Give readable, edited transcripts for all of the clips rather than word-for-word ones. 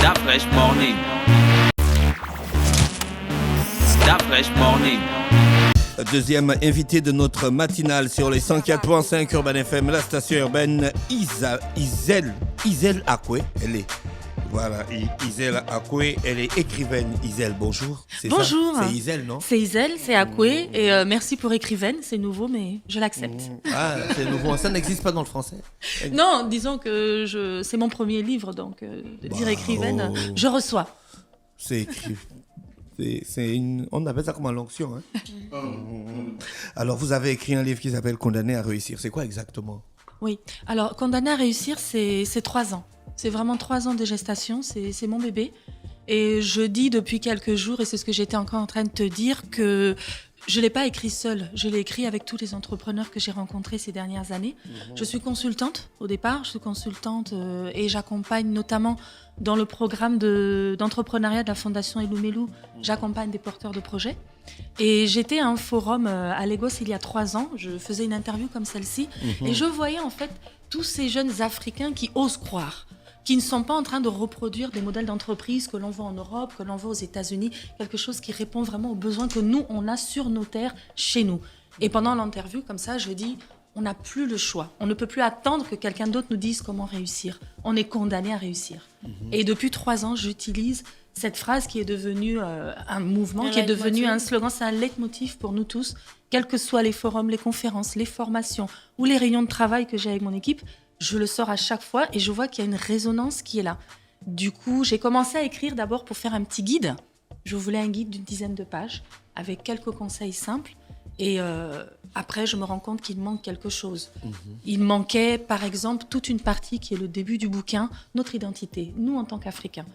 That Fresh Morning. That Fresh Morning. Deuxième invité de notre matinale sur les 104.5 Urban FM, la station urbaine Isel Akwe. Elle est Isel Akwe, elle est écrivaine. Isel, bonjour. Bonjour. C'est Isel, non? C'est Isel, c'est Akwe, et merci pour écrivaine, c'est nouveau, mais je l'accepte. Ah, c'est nouveau, ça n'existe pas dans le français. Non, disons que c'est mon premier livre, donc de dire écrivaine, je reçois. C'est écrit. On appelle ça comme une onction. Hein? Alors, vous avez écrit un livre qui s'appelle Condamné à réussir. C'est quoi exactement? Oui, alors Condamné à réussir, c'est 3 ans. C'est vraiment 3 ans de gestation, c'est mon bébé. Et je dis depuis quelques jours, et c'est ce que j'étais encore en train de te dire, que je ne l'ai pas écrit seule. Je l'ai écrit avec tous les entrepreneurs que j'ai rencontrés ces dernières années. Je suis consultante au départ, et j'accompagne notamment dans le programme d'entrepreneuriat de la Fondation Elumelu, j'accompagne des porteurs de projets. Et j'étais à un forum à Lagos il y a 3 ans, je faisais une interview comme celle-ci, et je voyais en fait tous ces jeunes Africains qui osent croire, qui ne sont pas en train de reproduire des modèles d'entreprise que l'on voit en Europe, que l'on voit aux États-Unis, quelque chose qui répond vraiment aux besoins que nous, on a sur nos terres, chez nous. Et pendant l'interview, comme ça, je dis, on n'a plus le choix. On ne peut plus attendre que quelqu'un d'autre nous dise comment réussir. On est condamné à réussir. Et depuis 3 ans, j'utilise cette phrase qui est devenue un mouvement, qui est devenu un slogan, c'est un leitmotiv pour nous tous, quels que soient les forums, les conférences, les formations ou les réunions de travail que j'ai avec mon équipe, je le sors à chaque fois et je vois qu'il y a une résonance qui est là. Du coup, j'ai commencé à écrire d'abord pour faire un petit guide. Je voulais un guide d'une 10aine de pages avec quelques conseils simples. Et après, je me rends compte qu'il manque quelque chose. Il manquait, par exemple, toute une partie qui est le début du bouquin, notre identité, nous en tant qu'Africains.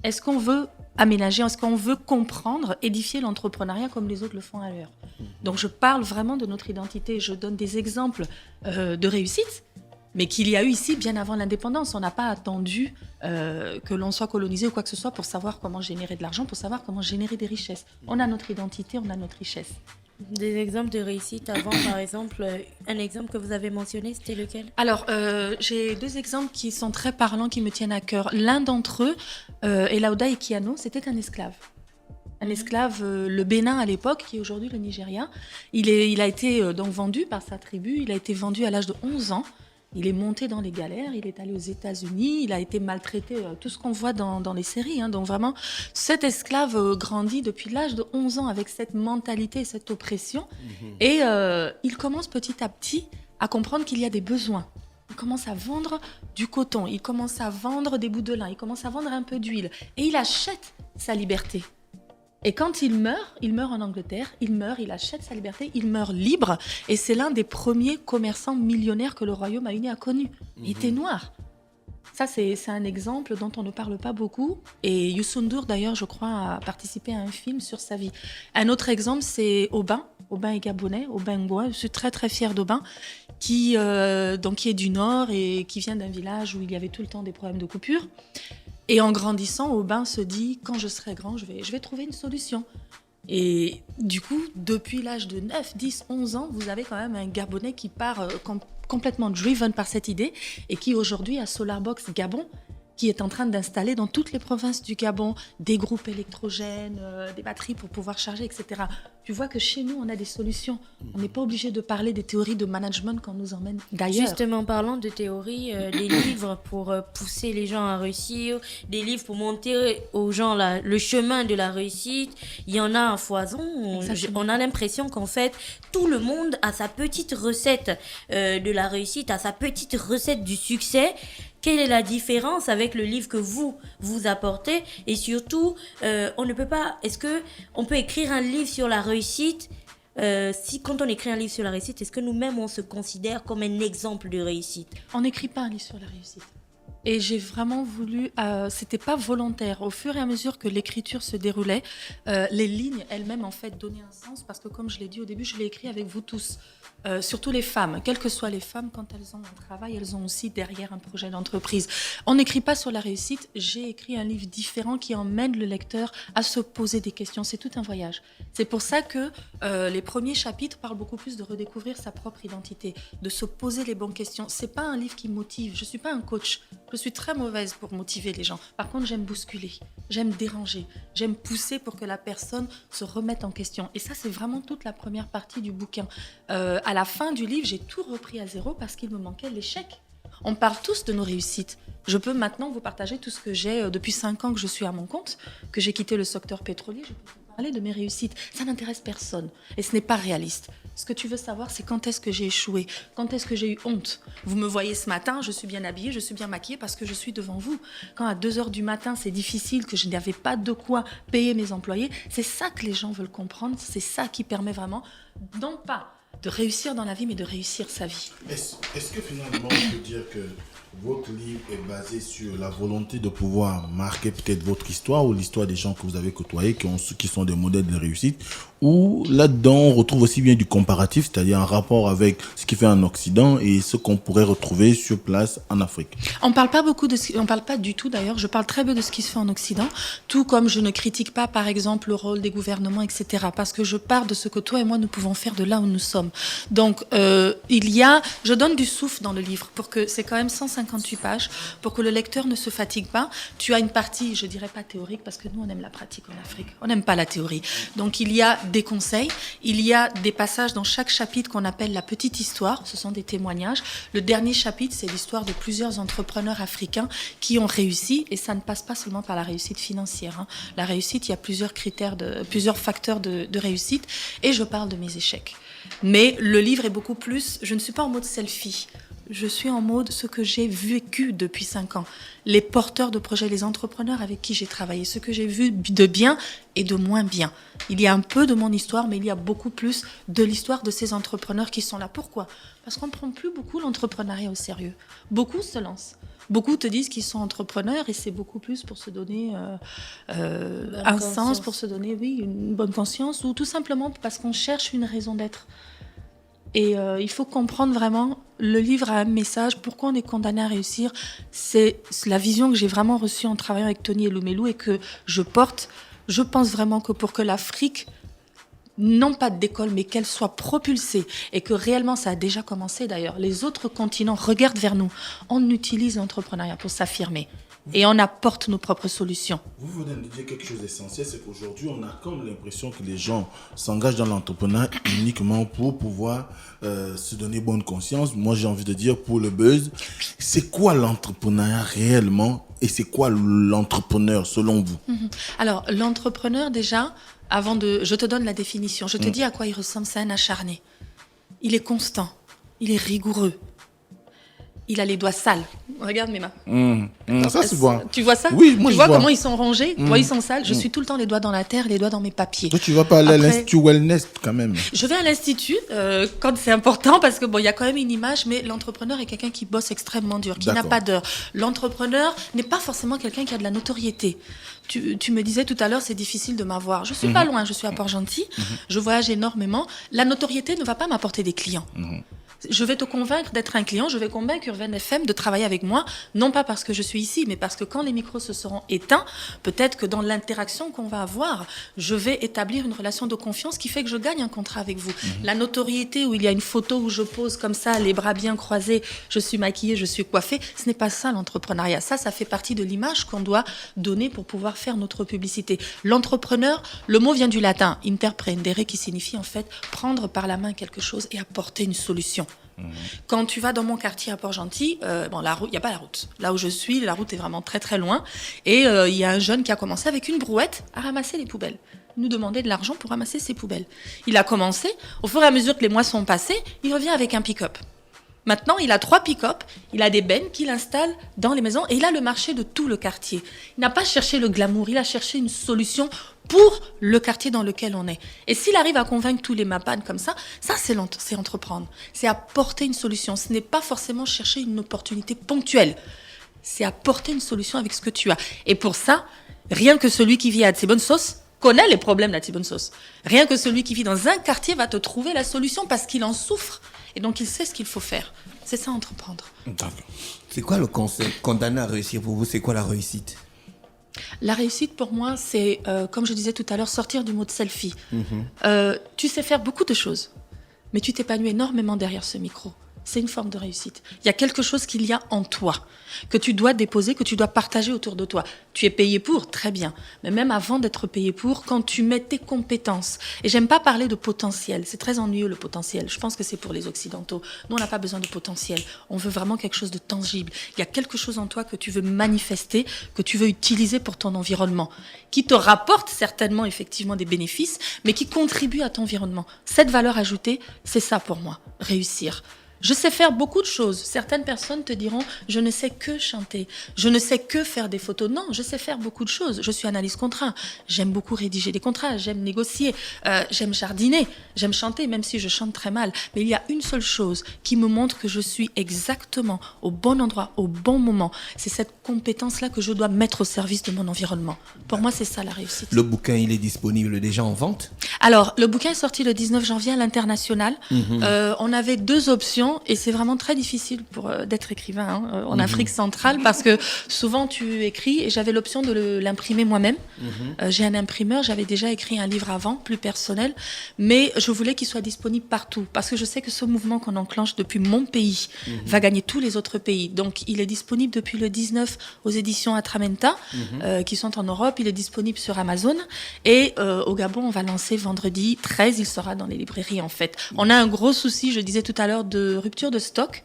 Est-ce qu'on veut aménager, est-ce qu'on veut comprendre, édifier l'entrepreneuriat comme les autres le font ailleurs? Donc, je parle vraiment de notre identité. Je donne des exemples de réussite, mais qu'il y a eu ici bien avant l'indépendance. On n'a pas attendu que l'on soit colonisé ou quoi que ce soit pour savoir comment générer de l'argent, pour savoir comment générer des richesses. On a notre identité, on a notre richesse. Des exemples de réussite avant, par exemple, un exemple que vous avez mentionné, c'était lequel? Alors, j'ai 2 exemples qui sont très parlants, qui me tiennent à cœur. L'un d'entre eux, Elauda Ekiano, c'était un esclave. Un esclave, le Bénin à l'époque, qui est aujourd'hui le Nigeria. Il a été donc vendu par sa tribu, il a été vendu à l'âge de 11 ans. Il est monté dans les galères, il est allé aux États-Unis, il a été maltraité, tout ce qu'on voit dans les séries. Hein. Donc vraiment, cet esclave grandit depuis l'âge de 11 ans avec cette mentalité, cette oppression. Et il commence petit à petit à comprendre qu'il y a des besoins. Il commence à vendre du coton, il commence à vendre des bouts de lin, il commence à vendre un peu d'huile. Et il achète sa liberté. Et quand il meurt en Angleterre, il achète sa liberté, il meurt libre. Et c'est l'un des premiers commerçants millionnaires que le Royaume-Uni a connu. Il était noir. Ça, c'est un exemple dont on ne parle pas beaucoup. Et Youssou N'Dour, d'ailleurs, je crois, a participé à un film sur sa vie. Un autre exemple, c'est Aubin. Aubin est gabonais, Aubin Ngoa. Je suis très, très fière d'Aubin, qui est du Nord et qui vient d'un village où il y avait tout le temps des problèmes de coupure. Et en grandissant, Aubin se dit, quand je serai grand, je vais trouver une solution. Et du coup, depuis l'âge de 9, 10, 11 ans, vous avez quand même un Gabonais qui part complètement driven par cette idée et qui aujourd'hui a Solarbox Gabon, qui est en train d'installer dans toutes les provinces du Gabon des groupes électrogènes, des batteries pour pouvoir charger, etc. Tu vois que chez nous, on a des solutions. On n'est pas obligé de parler des théories de management qu'on nous emmène d'ailleurs. Justement, parlant de théorie, des livres pour pousser les gens à réussir, des livres pour montrer aux gens le chemin de la réussite, il y en a à foison. On a l'impression qu'en fait, tout le monde a sa petite recette de la réussite, a sa petite recette du succès. Quelle est la différence avec le livre que vous apportez? Et surtout, on ne peut pas... Est-ce qu'on peut écrire un livre sur la réussite quand on écrit un livre sur la réussite, est-ce que nous-mêmes, on se considère comme un exemple de réussite? On n'écrit pas un livre sur la réussite. Et j'ai vraiment voulu... c'était pas volontaire. Au fur et à mesure que l'écriture se déroulait, les lignes elles-mêmes, en fait, donnaient un sens. Parce que, comme je l'ai dit au début, je l'ai écrit avec vous tous. Surtout les femmes, quelles que soient les femmes, quand elles ont un travail, elles ont aussi derrière un projet d'entreprise. On n'écrit pas sur la réussite, j'ai écrit un livre différent qui emmène le lecteur à se poser des questions. C'est tout un voyage. C'est pour ça que les premiers chapitres parlent beaucoup plus de redécouvrir sa propre identité, de se poser les bonnes questions. C'est pas un livre qui motive, je suis pas un coach. Je suis très mauvaise pour motiver les gens. Par contre, j'aime bousculer, j'aime déranger, j'aime pousser pour que la personne se remette en question. Et ça, c'est vraiment toute la première partie du bouquin. À la fin du livre, j'ai tout repris à zéro parce qu'il me manquait l'échec. On parle tous de nos réussites. Je peux maintenant vous partager tout ce que j'ai depuis 5 ans que je suis à mon compte, que j'ai quitté le secteur pétrolier. Je peux vous parler de mes réussites. Ça n'intéresse personne et ce n'est pas réaliste. Ce que tu veux savoir, c'est quand est-ce que j'ai échoué, quand est-ce que j'ai eu honte. Vous me voyez ce matin, je suis bien habillée, je suis bien maquillée parce que je suis devant vous. Quand à 2h du matin, c'est difficile, que je n'avais pas de quoi payer mes employés, c'est ça que les gens veulent comprendre, c'est ça qui permet vraiment, non pas de réussir dans la vie, mais de réussir sa vie. Est-ce que finalement, on peut dire que votre livre est basé sur la volonté de pouvoir marquer peut-être votre histoire ou l'histoire des gens que vous avez côtoyés, qui sont des modèles de réussite, ou là-dedans, on retrouve aussi bien du comparatif, c'est-à-dire un rapport avec ce qui fait en Occident et ce qu'on pourrait retrouver sur place en Afrique? On parle pas beaucoup on parle pas du tout d'ailleurs. Je parle très peu de ce qui se fait en Occident, tout comme je ne critique pas, par exemple, le rôle des gouvernements, etc. Parce que je pars de ce que toi et moi nous pouvons faire de là où nous sommes. Donc, je donne du souffle dans le livre pour que c'est quand même 158 pages pour que le lecteur ne se fatigue pas. Tu as une partie, je dirais pas théorique, parce que nous on aime la pratique en Afrique. On n'aime pas la théorie. Donc il y a des conseils, il y a des passages dans chaque chapitre qu'on appelle la petite histoire, ce sont des témoignages. Le dernier chapitre, c'est l'histoire de plusieurs entrepreneurs africains qui ont réussi, et ça ne passe pas seulement par la réussite financière. La réussite, il y a plusieurs facteurs de réussite, et je parle de mes échecs. Mais le livre est beaucoup plus, je ne suis pas en mode selfie. Je suis en mode ce que j'ai vécu depuis 5 ans. Les porteurs de projets, les entrepreneurs avec qui j'ai travaillé, ce que j'ai vu de bien et de moins bien. Il y a un peu de mon histoire, mais il y a beaucoup plus de l'histoire de ces entrepreneurs qui sont là. Pourquoi ? Parce qu'on ne prend plus beaucoup l'entrepreneuriat au sérieux. Beaucoup se lancent. Beaucoup te disent qu'ils sont entrepreneurs et c'est beaucoup plus pour se donner un sens, pour se donner une bonne conscience ou tout simplement parce qu'on cherche une raison d'être. Et il faut comprendre vraiment, le livre a un message, pourquoi on est condamné à réussir, c'est la vision que j'ai vraiment reçue en travaillant avec Tony Eloumelou et que je porte. Je pense vraiment que pour que l'Afrique, non pas d'école, mais qu'elle soit propulsée et que réellement, ça a déjà commencé d'ailleurs, les autres continents regardent vers nous. On utilise l'entrepreneuriat pour s'affirmer. Et on apporte nos propres solutions. Vous venez de dire quelque chose d'essentiel, c'est qu'aujourd'hui, on a comme l'impression que les gens s'engagent dans l'entrepreneuriat uniquement pour pouvoir se donner bonne conscience. Moi, j'ai envie de dire pour le buzz. C'est quoi l'entrepreneuriat réellement et c'est quoi l'entrepreneur selon vous? Alors, l'entrepreneur, déjà, je te donne la définition. Je te dis à quoi il ressemble. C'est un acharné. Il est constant. Il est rigoureux. Il a les doigts sales. Regarde mes mains. Ça, c'est bon. Tu vois ça? Oui, moi, tu je vois vois comment ils sont rangés? Tu vois, ils sont sales. Je suis tout le temps les doigts dans la terre, les doigts dans mes papiers. Toi, tu vas pas aller à l'Institut Wellness quand même? Je vais à l'Institut quand c'est important parce que il y a quand même une image, mais l'entrepreneur est quelqu'un qui bosse extrêmement dur, qui n'a pas d'heure. L'entrepreneur n'est pas forcément quelqu'un qui a de la notoriété. Tu me disais tout à l'heure, c'est difficile de m'avoir. Je suis pas loin, je suis à Port-Gentil. Je voyage énormément. La notoriété ne va pas m'apporter des clients. Je vais te convaincre d'être un client, je vais convaincre Urban FM de travailler avec moi, non pas parce que je suis ici, mais parce que quand les micros se seront éteints, peut-être que dans l'interaction qu'on va avoir, je vais établir une relation de confiance qui fait que je gagne un contrat avec vous. La notoriété où il y a une photo où je pose comme ça, les bras bien croisés, je suis maquillée, je suis coiffée, ce n'est pas ça l'entrepreneuriat. Ça fait partie de l'image qu'on doit donner pour pouvoir faire notre publicité. L'entrepreneur, le mot vient du latin, interprendere, qui signifie en fait prendre par la main quelque chose et apporter une solution. Quand tu vas dans mon quartier à Port-Gentil, il n'y a pas la route. Là où je suis, la route est vraiment très très loin. Et il y a un jeune qui a commencé avec une brouette à ramasser les poubelles. Il nous demandait de l'argent pour ramasser ses poubelles. Il a commencé, au fur et à mesure que les mois sont passés, il revient avec un pick-up. Maintenant, il a 3 pick-up, il a des bennes qu'il installe dans les maisons et il a le marché de tout le quartier. Il n'a pas cherché le glamour, il a cherché une solution pour le quartier dans lequel on est. Et s'il arrive à convaincre tous les mapanes comme ça c'est entreprendre. C'est apporter une solution. Ce n'est pas forcément chercher une opportunité ponctuelle. C'est apporter une solution avec ce que tu as. Et pour ça, rien que celui qui vit à Tsibonne-Sauce connaît les problèmes de la Tsibonne-Sauce. Rien que celui qui vit dans un quartier va te trouver la solution parce qu'il en souffre. Et donc, il sait ce qu'il faut faire. C'est ça, entreprendre. D'accord. C'est quoi le concept condamné à réussir pour vous? C'est quoi la réussite? La réussite, pour moi, c'est, comme je disais tout à l'heure, sortir du mode selfie. Tu sais faire beaucoup de choses, mais tu t'épanouis énormément derrière ce micro. c'est une forme de réussite. Il y a quelque chose qu'il y a en toi, que tu dois déposer, que tu dois partager autour de toi. Tu es payé pour, très bien. Mais même avant d'être payé pour, quand tu mets tes compétences, et j'aime pas parler de potentiel, c'est très ennuyeux le potentiel, je pense que c'est pour les Occidentaux. Nous, on n'a pas besoin de potentiel, on veut vraiment quelque chose de tangible. Il y a quelque chose en toi que tu veux manifester, que tu veux utiliser pour ton environnement, qui te rapporte certainement effectivement des bénéfices, mais qui contribue à ton environnement. Cette valeur ajoutée, c'est ça pour moi, réussir. Je sais faire beaucoup de choses. Certaines personnes te diront, je ne sais que chanter, je ne sais que faire des photos. Non, je sais faire beaucoup de choses. Je suis analyste contrat. J'aime beaucoup rédiger des contrats, j'aime négocier, j'aime jardiner, j'aime chanter, même si je chante très mal. Mais il y a une seule chose qui me montre que je suis exactement au bon endroit, au bon moment. C'est cette compétence-là que je dois mettre au service de mon environnement. Pour moi, c'est ça la réussite. Le bouquin, il est disponible déjà en vente? Alors, le bouquin est sorti le 19 janvier à l'international. On avait deux options et c'est vraiment très difficile d'être écrivain en Afrique centrale parce que souvent tu écris et j'avais l'option de l'imprimer moi-même. J'ai un imprimeur, j'avais déjà écrit un livre avant, plus personnel, mais je voulais qu'il soit disponible partout parce que je sais que ce mouvement qu'on enclenche depuis mon pays va gagner tous les autres pays. Donc, il est disponible depuis le 19 aux éditions Atramenta qui sont en Europe. Il est disponible sur Amazon et au Gabon, on va lancer vendredi 13. Il sera dans les librairies en fait. On a un gros souci, je disais tout à l'heure, de rupture de stock.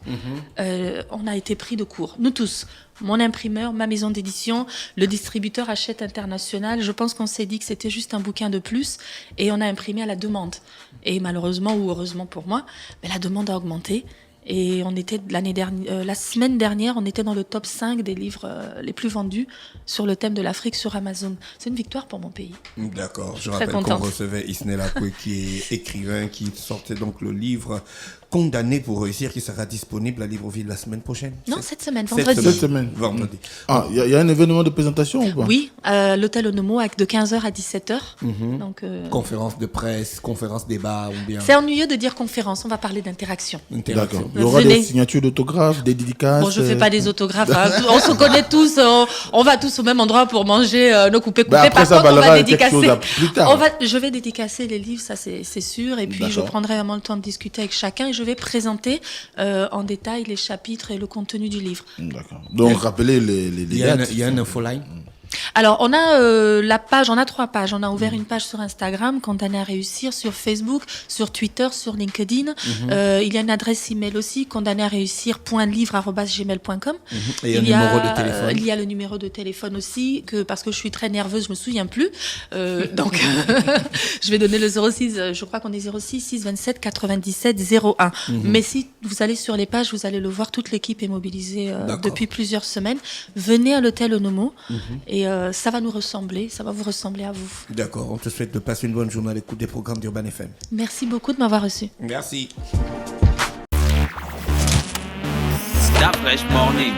On a été pris de court, nous tous. Mon imprimeur, ma maison d'édition, le distributeur Hachette International. Je pense qu'on s'est dit que c'était juste un bouquin de plus et on a imprimé à la demande. Et malheureusement ou heureusement pour moi, la demande a augmenté. Et on était la semaine dernière, on était dans le top 5 des livres les plus vendus sur le thème de l'Afrique sur Amazon. C'est une victoire pour mon pays. D'accord. Je Très rappelle qu'on contente. recevait Isnel Akwe, qui est écrivain, qui sortait donc le livre Condamné pour réussir, qui sera disponible à Libreville la semaine prochaine. Non, cette semaine, Cette vendredi. Cette semaine. Vendredi. Ah, il y a un événement de présentation ou pas? Oui, l'hôtel Onomo de 15h à 17h. Donc, Conférence de presse, conférence débat ou bien c'est ennuyeux de dire conférence, on va parler d'interaction. interaction. D'accord. Il y aura Venez. des signatures d'autographes, des dédicaces. Bon, je fais pas des autographes. On se connaît tous. On va tous au même endroit pour manger nos coupés coupés. après, Par ça contre, on valera va quelque dédicacer. chose plus tard. Je vais dédicacer les livres, ça c'est sûr. Et puis je D'accord. prendrai vraiment le temps de discuter avec chacun et je vais présenter en détail les chapitres et le contenu du livre. D'accord. Donc, rappelez les dates. Il y a un infoline. Alors, on a la page, on a 3 pages. On a ouvert une page sur Instagram, Condamné à réussir, sur Facebook, sur Twitter, sur LinkedIn. Il y a une adresse email aussi, condamnéaréussir.livre@gmail.com. Et un numéro de téléphone. Il y a le numéro de téléphone aussi, parce que je suis très nerveuse, je me souviens plus. Donc, je vais donner le 06, je crois qu'on est 06 627 97 01. Mais si vous allez sur les pages, vous allez le voir, toute l'équipe est mobilisée depuis plusieurs semaines. Venez à l'hôtel Onomo. Et ça va nous ressembler, ça va vous ressembler à vous. D'accord, on te souhaite de passer une bonne journée à l'écoute des programmes d'Urban FM. Merci beaucoup de m'avoir reçu. Merci. Start Fresh Morning.